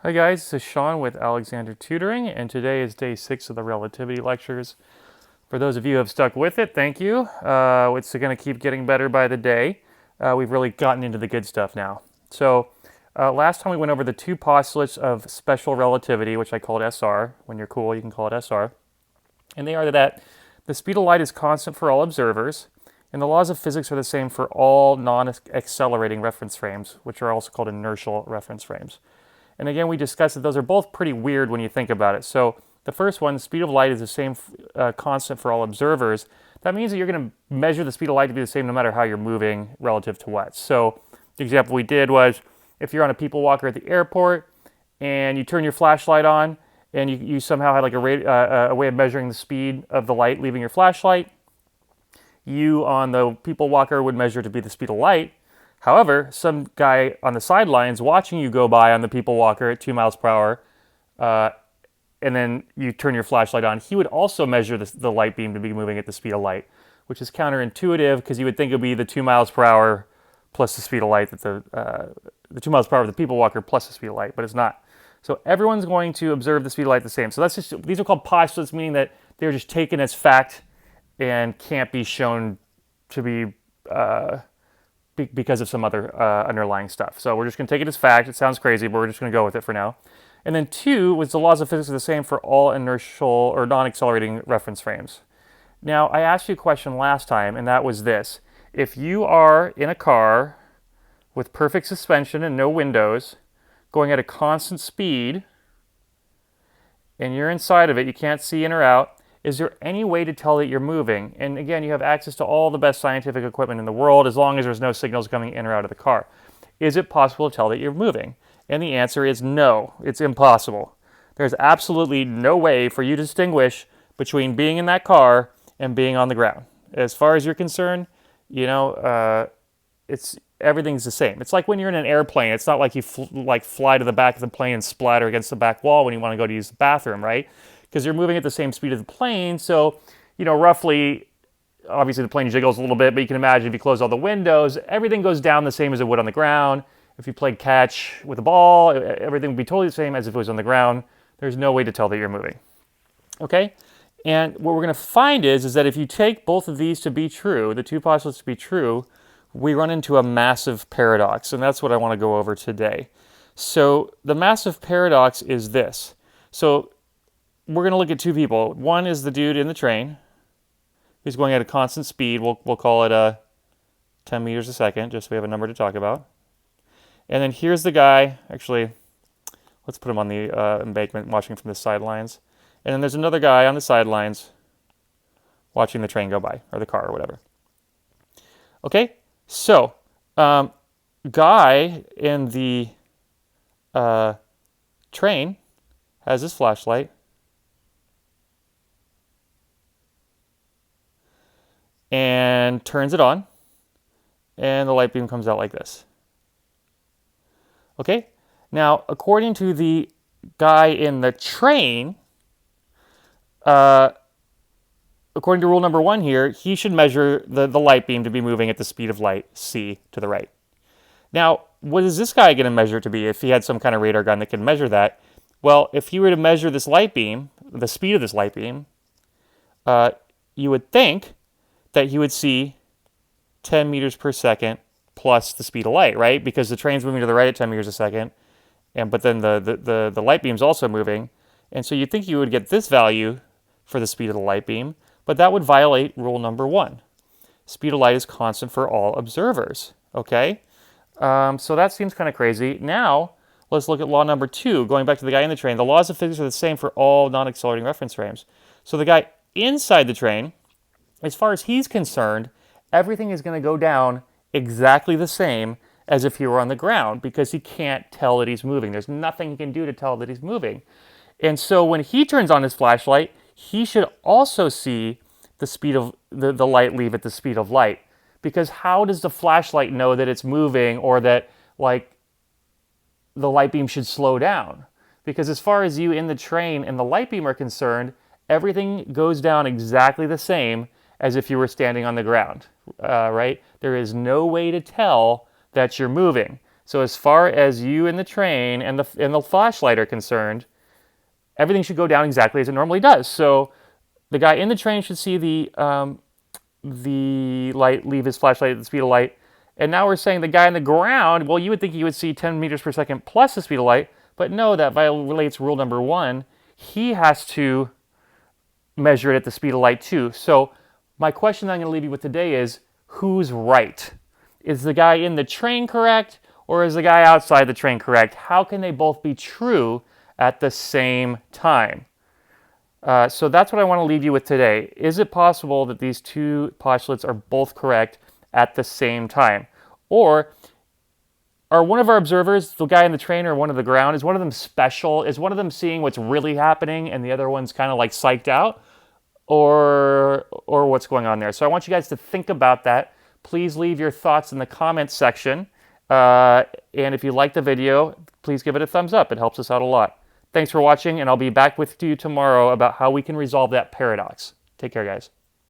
Hi guys, this is Sean with Alexander Tutoring, and today is day 6 of the Relativity lectures. For those of you who have stuck with it, thank you. It's going to keep getting better by the day. We've really gotten into the good stuff now. So last time we went over the two postulates of special relativity, which I called SR. When you're cool, you can call it SR. And they are that the speed of light is constant for all observers, and the laws of physics are the same for all non-accelerating reference frames, which are also called inertial reference frames. And again, we discussed that those are both pretty weird when you think about it. So the first one, the speed of light is the same constant for all observers. That means that you're going to measure the speed of light to be the same no matter how you're moving relative to what. So the example we did was if you're on a people walker at the airport and you turn your flashlight on and you somehow had like a way of measuring the speed of the light leaving your flashlight, you on the people walker would measure to be the speed of light. However, some guy on the sidelines watching you go by on the people walker at 2 miles per hour, and then you turn your flashlight on, he would also measure the light beam to be moving at the speed of light, which is counterintuitive because you would think it would be the 2 miles per hour plus the speed of light, that the 2 miles per hour of the people walker plus the speed of light, but it's not. So everyone's going to observe the speed of light the same. So these are called postulates, meaning that they're just taken as fact and can't be shown to be because of some other underlying stuff. So we're just going to take it as fact. It sounds crazy, but we're just going to go with it for now. And then 2 was the laws of physics are the same for all inertial or non-accelerating reference frames. Now, I asked you a question last time, and that was this. If you are in a car with perfect suspension and no windows, going at a constant speed, and you're inside of it, you can't see in or out, is there any way to tell that you're moving? And again, you have access to all the best scientific equipment in the world as long as there's no signals coming in or out of the car. Is it possible to tell that you're moving? And the answer is no, it's impossible. There's absolutely no way for you to distinguish between being in that car and being on the ground. As far as you're concerned, everything's the same. It's like when you're in an airplane. It's not like you fly to the back of the plane and splatter against the back wall when you want to go to use the bathroom, right? Because you're moving at the same speed of the plane. So, roughly, obviously the plane jiggles a little bit, but you can imagine if you close all the windows, everything goes down the same as it would on the ground. If you played catch with a ball, everything would be totally the same as if it was on the ground. There's no way to tell that you're moving. Okay? And what we're going to find is that if you take both of these to be true, the two postulates to be true, we run into a massive paradox, and that's what I want to go over today. So the massive paradox is this. So we're going to look at 2 people. One is the dude in the train who's going at a constant speed. We'll call it 10 meters a second, just so we have a number to talk about. And then here's the guy. Actually, let's put him on the embankment watching from the sidelines. And then there's another guy on the sidelines watching the train go by, or the car, or whatever. Okay, so guy in the train has his flashlight. And turns it on, and the light beam comes out like this. Okay? Now, according to the guy in the train, according to rule number 1 here, he should measure the light beam to be moving at the speed of light, c, to the right. Now, what is this guy going to measure to be if he had some kind of radar gun that can measure that? Well, if he were to measure this light beam, the speed of this light beam, you would think that he would see 10 meters per second plus the speed of light, right? Because the train's moving to the right at 10 meters a second, but then the light beam's also moving. And so you'd think you would get this value for the speed of the light beam, but that would violate rule number 1. Speed of light is constant for all observers, okay? So that seems kind of crazy. Now, let's look at law number 2, going back to the guy in the train. The laws of physics are the same for all non-accelerating reference frames. So the guy inside the train, as far as he's concerned, everything is going to go down exactly the same as if he were on the ground because he can't tell that he's moving. There's nothing he can do to tell that he's moving. And so when he turns on his flashlight, he should also see the speed of the light leave at the speed of light. Because how does the flashlight know that it's moving or that the light beam should slow down? Because as far as you in the train and the light beam are concerned, everything goes down exactly the same as if you were standing on the ground, right? There is no way to tell that you're moving. So as far as you and the train and the flashlight are concerned, everything should go down exactly as it normally does. So the guy in the train should see the light leave his flashlight at the speed of light. And now we're saying the guy on the ground, well, you would think he would see 10 meters per second plus the speed of light, but no, that violates rule number 1. He has to measure it at the speed of light too. So my question that I'm going to leave you with today is, who's right? Is the guy in the train correct, or is the guy outside the train correct? How can they both be true at the same time? So that's what I want to leave you with today. Is it possible that these two postulates are both correct at the same time? Or are one of our observers, the guy in the train or one of the ground, is one of them special? Is one of them seeing what's really happening and the other one's kind of like psyched out? Or what's going on there? So I want you guys to think about that. Please leave your thoughts in the comments section. And if you like the video, please give it a thumbs up. It helps us out a lot. Thanks for watching, and I'll be back with you tomorrow about how we can resolve that paradox. Take care, guys.